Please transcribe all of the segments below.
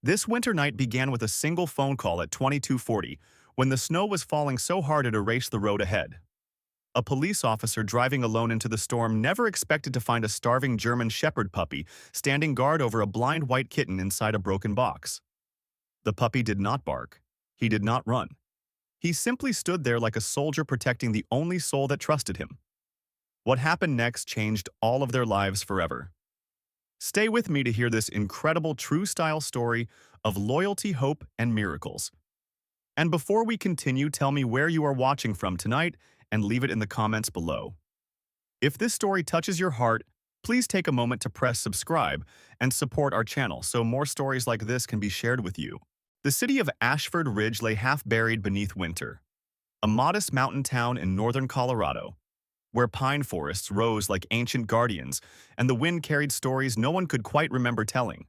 This winter night began with a single phone call at 22:40 when the snow was falling so hard it erased the road ahead. A police officer driving alone into the storm never expected to find a starving German shepherd puppy standing guard over a blind white kitten inside a broken box. The puppy did not bark. He did not run. He simply stood there like a soldier protecting the only soul that trusted him. What happened next changed all of their lives forever. Stay with me to hear this incredible true-style story of loyalty, hope, and miracles. And before we continue, tell me where you are watching from tonight and leave it in the comments below. If this story touches your heart, please take a moment to press subscribe and support our channel so more stories like this can be shared with you. The city of Ashford Ridge lay half buried beneath winter, a modest mountain town in northern Colorado, where pine forests rose like ancient guardians and the wind carried stories no one could quite remember telling.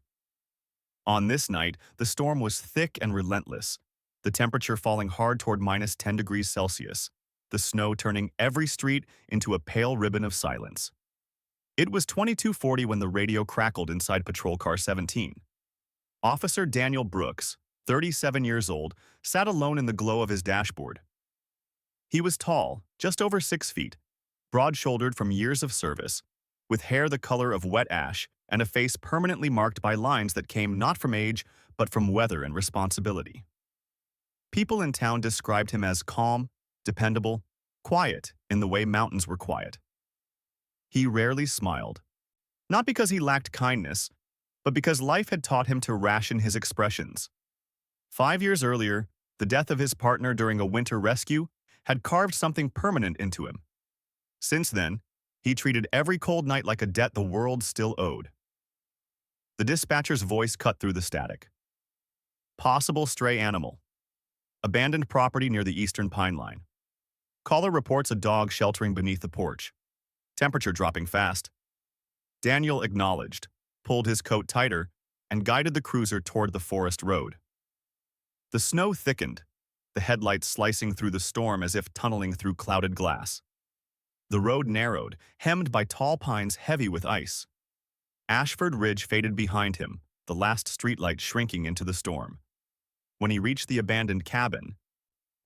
On this night, the storm was thick and relentless, the temperature falling hard toward -10 degrees Celsius, the snow turning every street into a pale ribbon of silence. It was 22:40 when the radio crackled inside Patrol Car 17. Officer Daniel Brooks, 37 years old, sat alone in the glow of his dashboard. He was tall, just over 6 feet, broad-shouldered from years of service, with hair the color of wet ash and a face permanently marked by lines that came not from age but from weather and responsibility. People in town described him as calm, dependable, quiet in the way mountains were quiet. He rarely smiled, not because he lacked kindness, but because life had taught him to ration his expressions. 5 years earlier, the death of his partner during a winter rescue had carved something permanent into him. Since then, he treated every cold night like a debt the world still owed. The dispatcher's voice cut through the static. Possible stray animal. Abandoned property near the eastern pine line. Caller reports a dog sheltering beneath the porch. Temperature dropping fast. Daniel acknowledged, pulled his coat tighter, and guided the cruiser toward the forest road. The snow thickened, the headlights slicing through the storm as if tunneling through clouded glass. The road narrowed, hemmed by tall pines heavy with ice. Ashford Ridge faded behind him, the last streetlight shrinking into the storm. When he reached the abandoned cabin,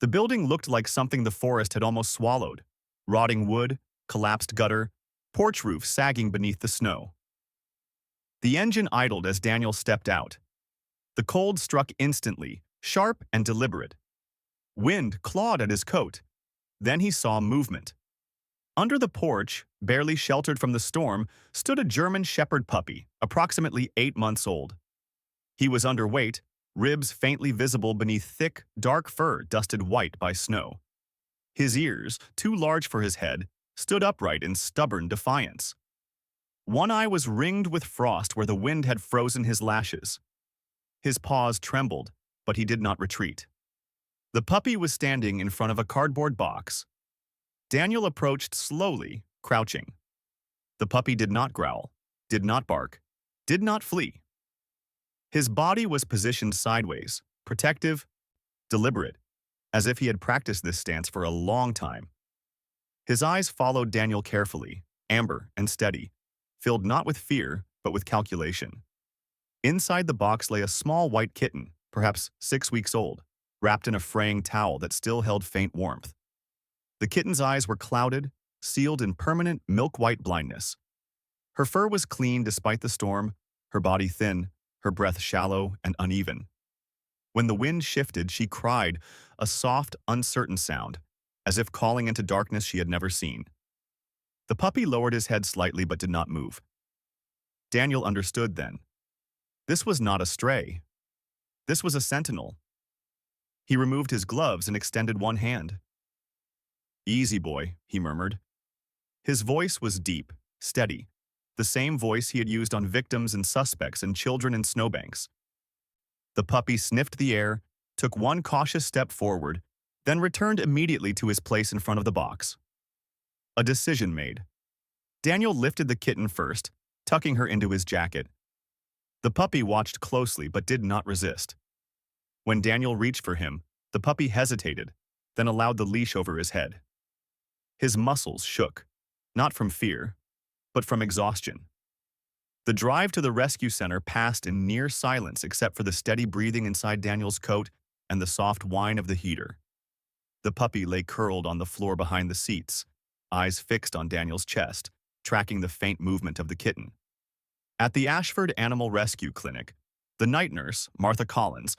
the building looked like something the forest had almost swallowed. Rotting wood, collapsed gutter, porch roof sagging beneath the snow. The engine idled as Daniel stepped out. The cold struck instantly, sharp and deliberate. Wind clawed at his coat. Then he saw movement. Under the porch, barely sheltered from the storm, stood a German shepherd puppy, approximately 8 months old. He was underweight, ribs faintly visible beneath thick, dark fur dusted white by snow. His ears, too large for his head, stood upright in stubborn defiance. One eye was ringed with frost where the wind had frozen his lashes. His paws trembled, but he did not retreat. The puppy was standing in front of a cardboard box. Daniel approached slowly, crouching. The puppy did not growl, did not bark, did not flee. His body was positioned sideways, protective, deliberate, as if he had practiced this stance for a long time. His eyes followed Daniel carefully, amber and steady, filled not with fear, but with calculation. Inside the box lay a small white kitten, perhaps 6 weeks old, wrapped in a fraying towel that still held faint warmth. The kitten's eyes were clouded, sealed in permanent milk-white blindness. Her fur was clean despite the storm, her body thin, her breath shallow and uneven. When the wind shifted, she cried, a soft, uncertain sound, as if calling into darkness she had never seen. The puppy lowered his head slightly but did not move. Daniel understood then. This was not a stray. This was a sentinel. He removed his gloves and extended one hand. "Easy, boy," he murmured. His voice was deep, steady, the same voice he had used on victims and suspects and children in snowbanks. The puppy sniffed the air, took one cautious step forward, then returned immediately to his place in front of the box. A decision made. Daniel lifted the kitten first, tucking her into his jacket. The puppy watched closely but did not resist. When Daniel reached for him, the puppy hesitated, then allowed the leash over his head. His muscles shook, not from fear, but from exhaustion. The drive to the rescue center passed in near silence except for the steady breathing inside Daniel's coat and the soft whine of the heater. The puppy lay curled on the floor behind the seats, eyes fixed on Daniel's chest, tracking the faint movement of the kitten. At the Ashford Animal Rescue Clinic, the night nurse, Martha Collins,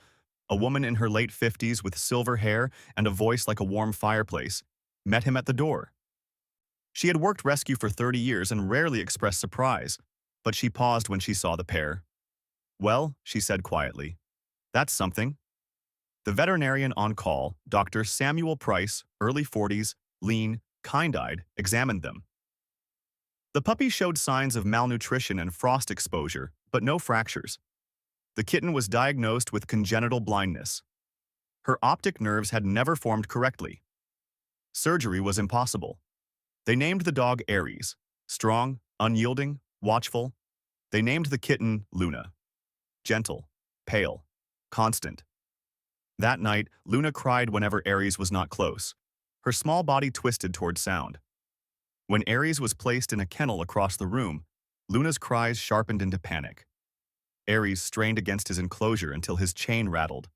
a woman in her late 50s with silver hair and a voice like a warm fireplace, met him at the door. She had worked rescue for 30 years and rarely expressed surprise, but she paused when she saw the pair. "Well," she said quietly, "that's something." The veterinarian on call, Dr. Samuel Price, early 40s, lean, kind-eyed, examined them. The puppy showed signs of malnutrition and frost exposure, but no fractures. The kitten was diagnosed with congenital blindness. Her optic nerves had never formed correctly. Surgery was impossible. They named the dog Aries, strong, unyielding, watchful. They named the kitten Luna, gentle, pale, constant. That night, Luna cried whenever Aries was not close. Her small body twisted toward sound. When Aries was placed in a kennel across the room, Luna's cries sharpened into panic. Aries strained against his enclosure until his chain rattled.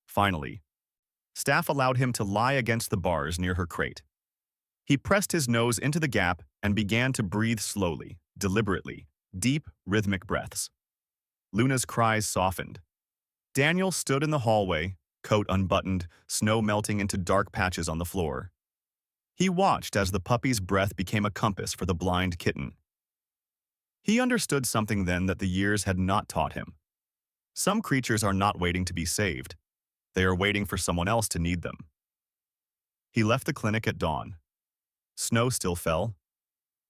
Finally, staff allowed him to lie against the bars near her crate. He pressed his nose into the gap and began to breathe slowly, deliberately, deep, rhythmic breaths. Luna's cries softened. Daniel stood in the hallway, coat unbuttoned, snow melting into dark patches on the floor. He watched as the puppy's breath became a compass for the blind kitten. He understood something then that the years had not taught him. Some creatures are not waiting to be saved. They are waiting for someone else to need them. He left the clinic at dawn. Snow still fell.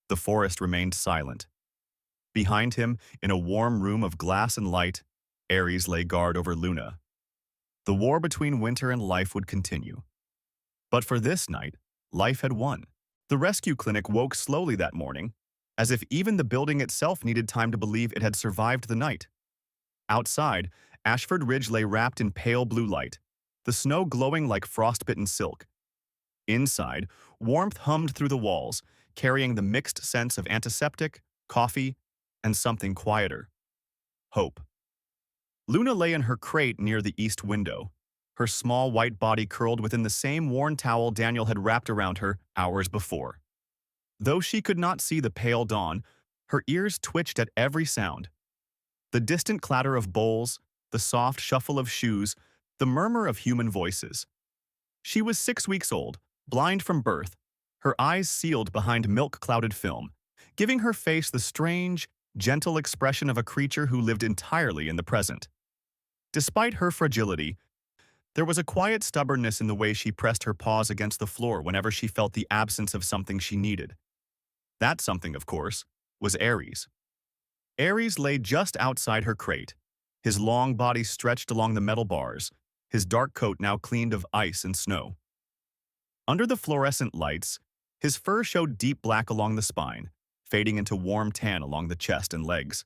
The forest remained silent. Behind him, in a warm room of glass and light, Aries lay guard over Luna. The war between winter and life would continue. But for this night, life had won. The rescue clinic woke slowly that morning, as if even the building itself needed time to believe it had survived the night. Outside, Ashford Ridge lay wrapped in pale blue light, the snow glowing like frostbitten silk. Inside, warmth hummed through the walls, carrying the mixed scents of antiseptic, coffee, and something quieter. Hope. Luna lay in her crate near the east window, her small white body curled within the same worn towel Daniel had wrapped around her hours before. Though she could not see the pale dawn, her ears twitched at every sound. The distant clatter of bowls, the soft shuffle of shoes, the murmur of human voices. She was 6 weeks old, blind from birth, her eyes sealed behind milk-clouded film, giving her face the strange, gentle expression of a creature who lived entirely in the present. Despite her fragility, there was a quiet stubbornness in the way she pressed her paws against the floor whenever she felt the absence of something she needed. That something, of course, was Aries. Aries lay just outside her crate, his long body stretched along the metal bars, his dark coat now cleaned of ice and snow. Under the fluorescent lights, his fur showed deep black along the spine, fading into warm tan along the chest and legs.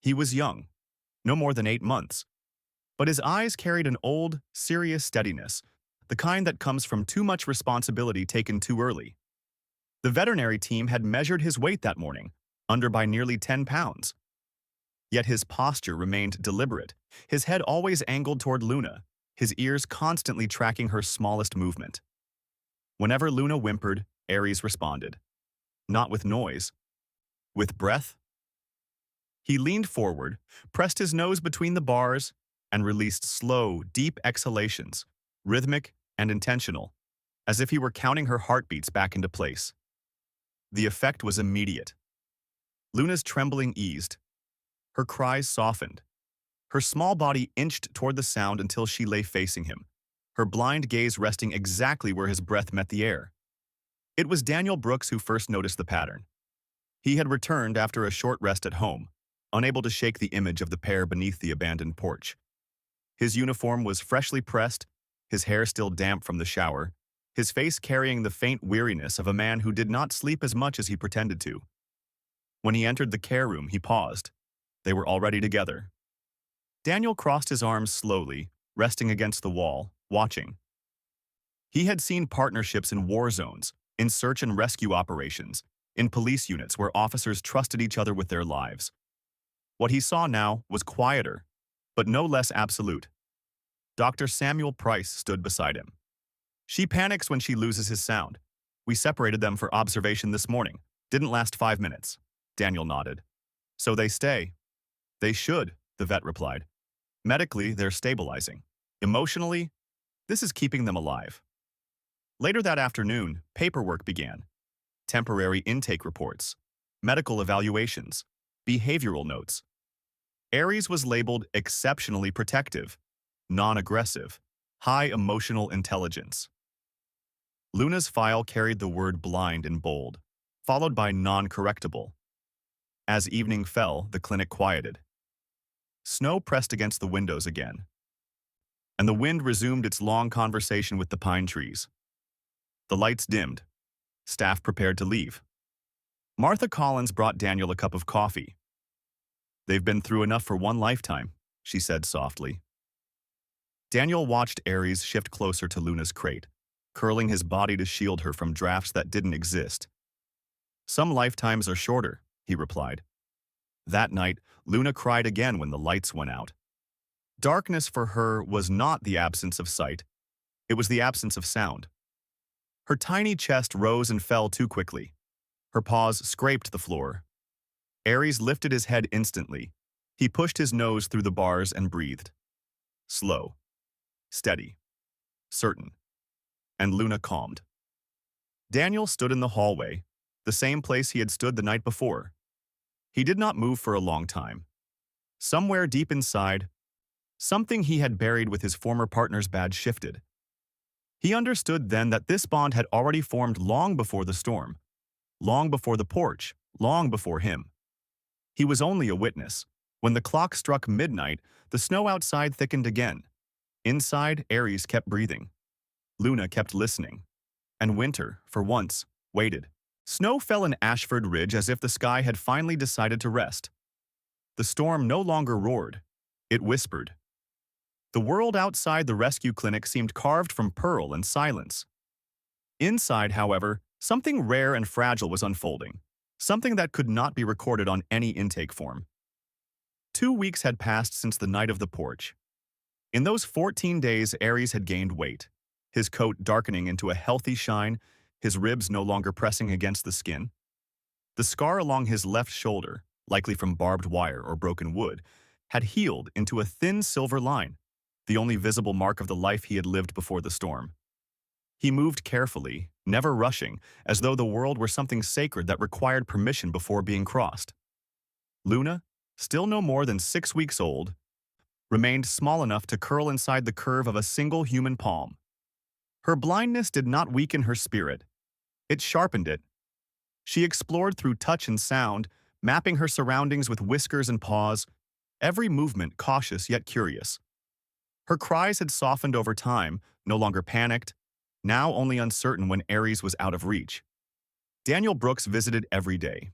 He was young, no more than 8 months, but his eyes carried an old, serious steadiness, the kind that comes from too much responsibility taken too early. The veterinary team had measured his weight that morning, under by nearly 10 pounds. Yet his posture remained deliberate, his head always angled toward Luna, his ears constantly tracking her smallest movement. Whenever Luna whimpered, Aries responded. Not with noise, with breath. He leaned forward, pressed his nose between the bars, and released slow, deep exhalations, rhythmic and intentional, as if he were counting her heartbeats back into place. The effect was immediate. Luna's trembling eased. Her cries softened. Her small body inched toward the sound until she lay facing him, her blind gaze resting exactly where his breath met the air. It was Daniel Brooks who first noticed the pattern. He had returned after a short rest at home, unable to shake the image of the pair beneath the abandoned porch. His uniform was freshly pressed, his hair still damp from the shower, his face carrying the faint weariness of a man who did not sleep as much as he pretended to. When he entered the care room, he paused. They were already together. Daniel crossed his arms slowly, resting against the wall, watching. He had seen partnerships in war zones, in search and rescue operations, in police units where officers trusted each other with their lives. What he saw now was quieter, but no less absolute. Dr. Samuel Price stood beside him. She panics when she loses his sound. We separated them for observation this morning. Didn't last 5 minutes. Daniel nodded. So they stay. They should, the vet replied. Medically, they're stabilizing. Emotionally, this is keeping them alive. Later that afternoon, paperwork began. Temporary intake reports, medical evaluations, behavioral notes. Aries was labeled exceptionally protective, non-aggressive, high emotional intelligence. Luna's file carried the word blind in bold, followed by non-correctable. As evening fell, the clinic quieted. Snow pressed against the windows again, and the wind resumed its long conversation with the pine trees. The lights dimmed. Staff prepared to leave. Martha Collins brought Daniel a cup of coffee. They've been through enough for one lifetime, she said softly. Daniel watched Aries shift closer to Luna's crate, curling his body to shield her from drafts that didn't exist. Some lifetimes are shorter, he replied. That night, Luna cried again when the lights went out. Darkness for her was not the absence of sight. It was the absence of sound. Her tiny chest rose and fell too quickly. Her paws scraped the floor. Aries lifted his head instantly. He pushed his nose through the bars and breathed. Slow, steady, certain. And Luna calmed. Daniel stood in the hallway, the same place he had stood the night before. He did not move for a long time. Somewhere deep inside, something he had buried with his former partner's badge shifted. He understood then that this bond had already formed long before the storm, long before the porch, long before him. He was only a witness. When the clock struck midnight, the snow outside thickened again. Inside, Aries kept breathing. Luna kept listening. And winter, for once, waited. Snow fell in Ashford Ridge as if the sky had finally decided to rest. The storm no longer roared. It whispered. The world outside the rescue clinic seemed carved from pearl and silence. Inside, however, something rare and fragile was unfolding, something that could not be recorded on any intake form. 2 weeks had passed since the night of the porch. In those 14 days, Aries had gained weight, his coat darkening into a healthy shine, his ribs no longer pressing against the skin. The scar along his left shoulder, likely from barbed wire or broken wood, had healed into a thin silver line, the only visible mark of the life he had lived before the storm. He moved carefully, never rushing, as though the world were something sacred that required permission before being crossed. Luna, still no more than 6 weeks old, remained small enough to curl inside the curve of a single human palm. Her blindness did not weaken her spirit. It sharpened it. She explored through touch and sound, mapping her surroundings with whiskers and paws, every movement cautious yet curious. Her cries had softened over time, no longer panicked, now only uncertain when Aries was out of reach. Daniel Brooks visited every day.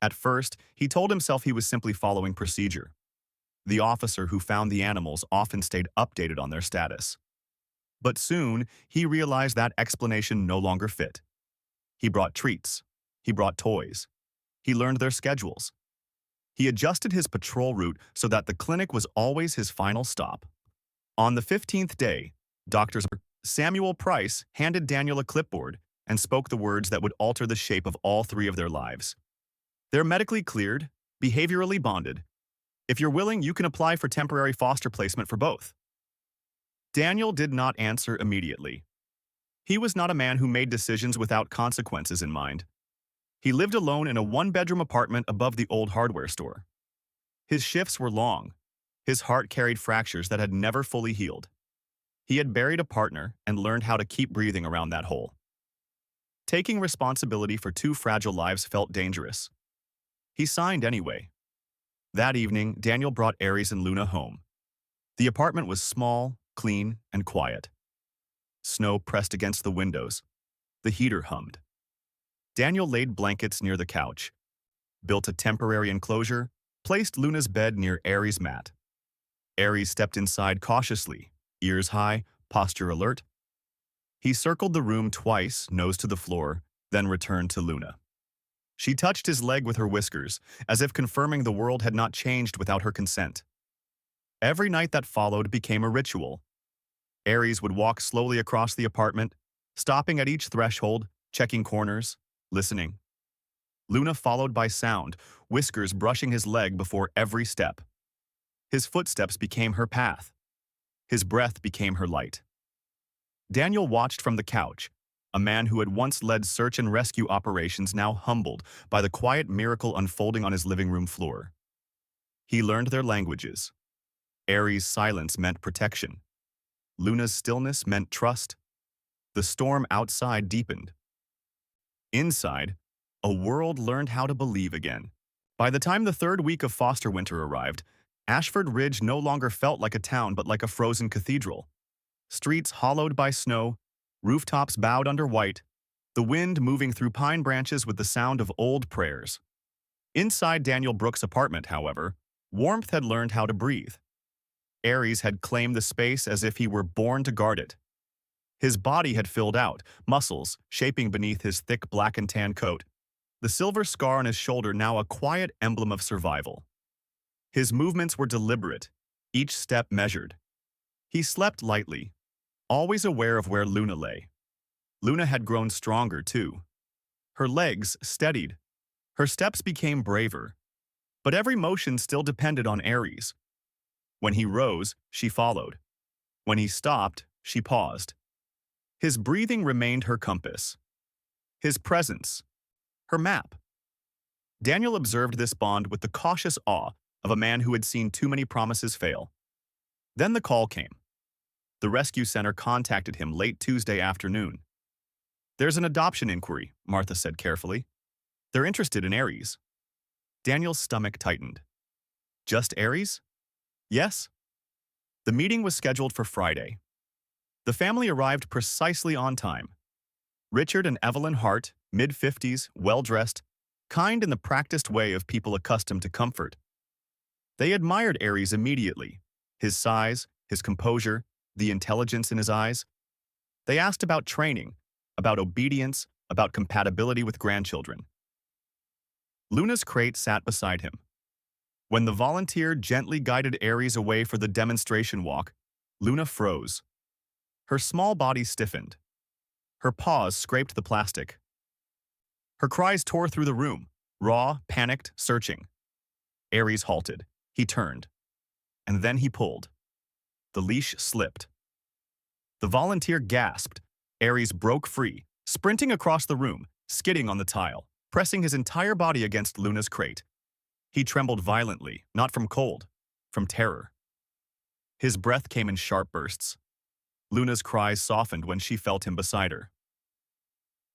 At first, he told himself he was simply following procedure. The officer who found the animals often stayed updated on their status. But soon, he realized that explanation no longer fit. He brought treats. He brought toys. He learned their schedules. He adjusted his patrol route so that the clinic was always his final stop. On the 15th day, Dr. Samuel Price handed Daniel a clipboard and spoke the words that would alter the shape of all 3 of their lives. They're medically cleared, behaviorally bonded. If you're willing, you can apply for temporary foster placement for both. Daniel did not answer immediately. He was not a man who made decisions without consequences in mind. He lived alone in a 1-bedroom apartment above the old hardware store. His shifts were long. His heart carried fractures that had never fully healed. He had buried a partner and learned how to keep breathing around that hole. Taking responsibility for 2 fragile lives felt dangerous. He signed anyway. That evening, Daniel brought Aries and Luna home. The apartment was small, clean, and quiet. Snow pressed against the windows. The heater hummed. Daniel laid blankets near the couch, built a temporary enclosure, placed Luna's bed near Aries' mat. Aries stepped inside cautiously, ears high, posture alert. He circled the room twice, nose to the floor, then returned to Luna. She touched his leg with her whiskers, as if confirming the world had not changed without her consent. Every night that followed became a ritual. Aries would walk slowly across the apartment, stopping at each threshold, checking corners, listening. Luna followed by sound, whiskers brushing his leg before every step. His footsteps became her path. His breath became her light. Daniel watched from the couch, a man who had once led search and rescue operations now humbled by the quiet miracle unfolding on his living room floor. He learned their languages. Aries' silence meant protection. Luna's stillness meant trust. The storm outside deepened. Inside, a world learned how to believe again. By the time the third week of foster winter arrived, Ashford Ridge no longer felt like a town but like a frozen cathedral. Streets hollowed by snow, rooftops bowed under white, the wind moving through pine branches with the sound of old prayers. Inside Daniel Brooks' apartment, however, warmth had learned how to breathe. Aries had claimed the space as if he were born to guard it. His body had filled out, muscles shaping beneath his thick black and tan coat, the silver scar on his shoulder now a quiet emblem of survival. His movements were deliberate, each step measured. He slept lightly, always aware of where Luna lay. Luna had grown stronger, too. Her legs steadied. Her steps became braver. But every motion still depended on Aries. When he rose, she followed. When he stopped, she paused. His breathing remained her compass. His presence, her map. Daniel observed this bond with the cautious awe of a man who had seen too many promises fail. Then the call came. The rescue center contacted him late Tuesday afternoon. "There's an adoption inquiry," Martha said carefully. "They're interested in Aries." Daniel's stomach tightened. "Just Aries?" "Yes." The meeting was scheduled for Friday. The family arrived precisely on time. Richard and Evelyn Hart, mid-50s, well-dressed, kind in the practiced way of people accustomed to comfort. They admired Aries immediately, his size, his composure, the intelligence in his eyes. They asked about training, about obedience, about compatibility with grandchildren. Luna's crate sat beside him. When the volunteer gently guided Aries away for the demonstration walk, Luna froze. Her small body stiffened. Her paws scraped the plastic. Her cries tore through the room, raw, panicked, searching. Aries halted. He turned. And then he pulled. The leash slipped. The volunteer gasped. Aries broke free, sprinting across the room, skidding on the tile, pressing his entire body against Luna's crate. He trembled violently, not from cold, from terror. His breath came in sharp bursts. Luna's cries softened when she felt him beside her.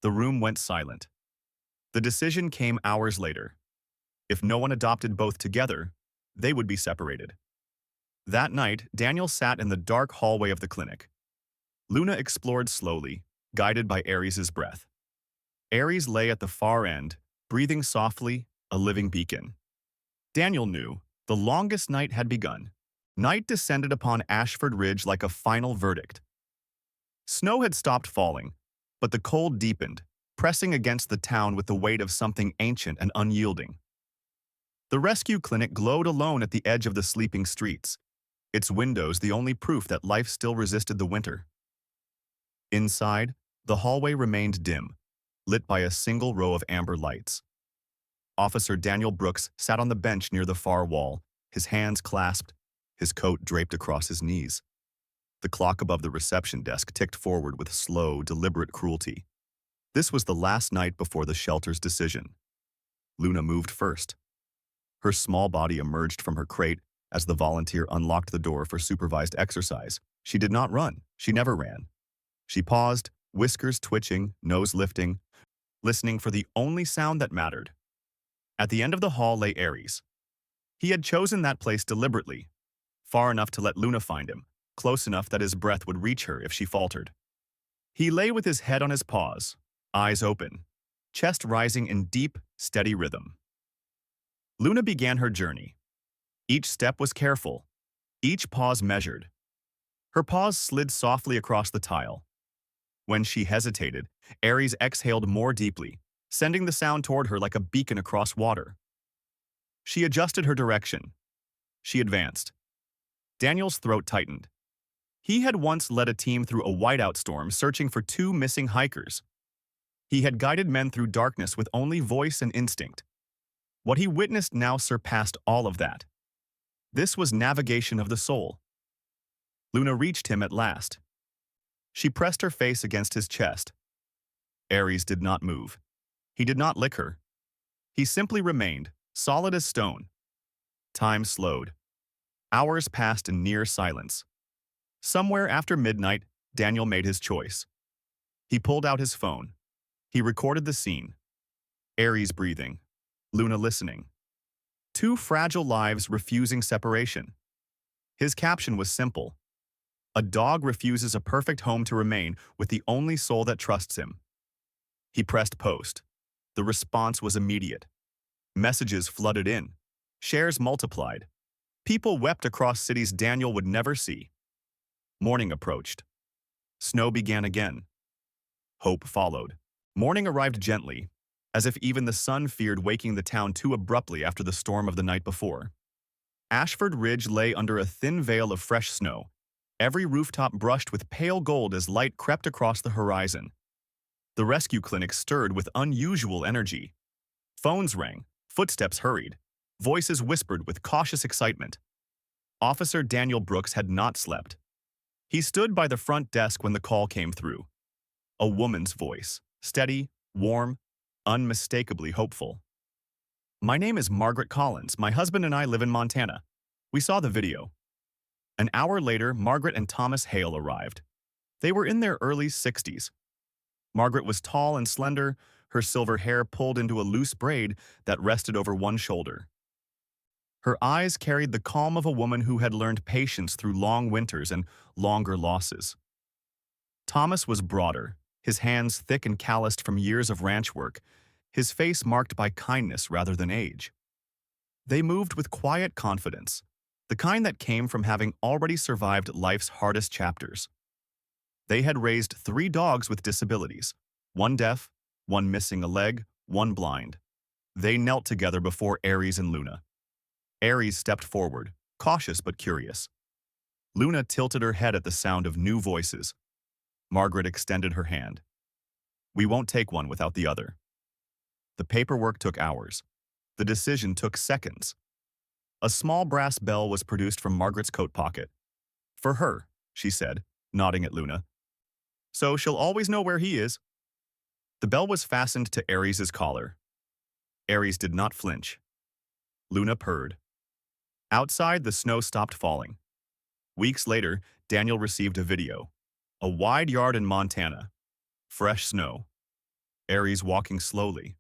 The room went silent. The decision came hours later. If no one adopted both together, they would be separated. That night, Daniel sat in the dark hallway of the clinic. Luna explored slowly, guided by Aries' breath. Aries lay at the far end, breathing softly, a living beacon. Daniel knew the longest night had begun. Night descended upon Ashford Ridge like a final verdict. Snow had stopped falling, but the cold deepened, pressing against the town with the weight of something ancient and unyielding. The rescue clinic glowed alone at the edge of the sleeping streets, its windows the only proof that life still resisted the winter. Inside, the hallway remained dim, lit by a single row of amber lights. Officer Daniel Brooks sat on the bench near the far wall, his hands clasped, his coat draped across his knees. The clock above the reception desk ticked forward with slow, deliberate cruelty. This was the last night before the shelter's decision. Luna moved first. Her small body emerged from her crate as the volunteer unlocked the door for supervised exercise. She did not run. She never ran. She paused, whiskers twitching, nose lifting, listening for the only sound that mattered. At the end of the hall lay Aries. He had chosen that place deliberately, far enough to let Luna find him, close enough that his breath would reach her if she faltered. He lay with his head on his paws, eyes open, chest rising in deep, steady rhythm. Luna began her journey. Each step was careful, each pause measured. Her paws slid softly across the tile. When she hesitated, Aries exhaled more deeply, sending the sound toward her like a beacon across water. She adjusted her direction. She advanced. Daniel's throat tightened. He had once led a team through a whiteout storm searching for two missing hikers. He had guided men through darkness with only voice and instinct. What he witnessed now surpassed all of that. This was navigation of the soul. Luna reached him at last. She pressed her face against his chest. Aries did not move. He did not lick her. He simply remained, solid as stone. Time slowed. Hours passed in near silence. Somewhere after midnight, Daniel made his choice. He pulled out his phone. He recorded the scene. Aries breathing. Luna listening. Two fragile lives refusing separation. His caption was simple. A dog refuses a perfect home to remain with the only soul that trusts him. He pressed post. The response was immediate. Messages flooded in. Shares multiplied. People wept across cities Daniel would never see. Morning approached. Snow began again. Hope followed. Morning arrived gently, as if even the sun feared waking the town too abruptly after the storm of the night before. Ashford Ridge lay under a thin veil of fresh snow, every rooftop brushed with pale gold as light crept across the horizon. The rescue clinic stirred with unusual energy. Phones rang, footsteps hurried, voices whispered with cautious excitement. Officer Daniel Brooks had not slept. He stood by the front desk when the call came through. A woman's voice, steady, warm, unmistakably hopeful. "My name is Margaret Collins. My husband and I live in Montana. We saw the video." An hour later, Margaret and Thomas Hale arrived. They were in their early 60s. Margaret was tall and slender, her silver hair pulled into a loose braid that rested over one shoulder. Her eyes carried the calm of a woman who had learned patience through long winters and longer losses. Thomas was broader, his hands thick and calloused from years of ranch work, his face marked by kindness rather than age. They moved with quiet confidence, the kind that came from having already survived life's hardest chapters. They had raised 3 dogs with disabilities, one deaf, one missing a leg, one blind. They knelt together before Aries and Luna. Aries stepped forward, cautious but curious. Luna tilted her head at the sound of new voices. Margaret extended her hand. "We won't take one without the other." The paperwork took hours. The decision took seconds. A small brass bell was produced from Margaret's coat pocket. "For her," she said, nodding at Luna. "So she'll always know where he is." The bell was fastened to Aries' collar. Aries did not flinch. Luna purred. Outside, the snow stopped falling. Weeks later, Daniel received a video. A wide yard in Montana. Fresh snow. Aries walking slowly.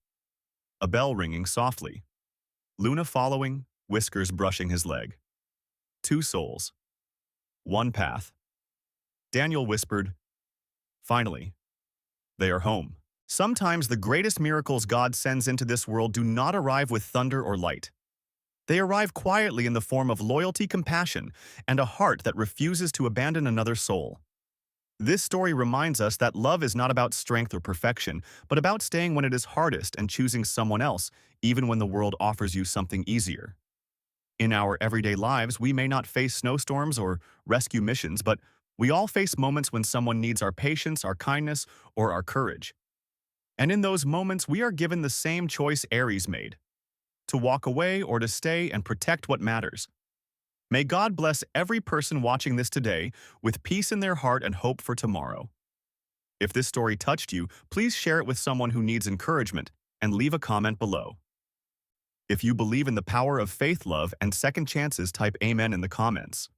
A bell ringing softly. Luna following, whiskers brushing his leg. 2 souls. 1 path. Daniel whispered, "Finally, they are home." Sometimes the greatest miracles God sends into this world do not arrive with thunder or light. They arrive quietly in the form of loyalty, compassion, and a heart that refuses to abandon another soul. This story reminds us that love is not about strength or perfection, but about staying when it is hardest and choosing someone else, even when the world offers you something easier. In our everyday lives, we may not face snowstorms or rescue missions, but we all face moments when someone needs our patience, our kindness, or our courage. And in those moments, we are given the same choice Aries made: to walk away or to stay and protect what matters. May God bless every person watching this today with peace in their heart and hope for tomorrow. If this story touched you, please share it with someone who needs encouragement and leave a comment below. If you believe in the power of faith, love, and second chances, type Amen in the comments.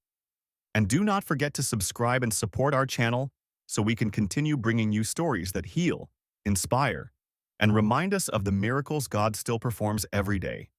And do not forget to subscribe and support our channel so we can continue bringing you stories that heal, inspire, and remind us of the miracles God still performs every day.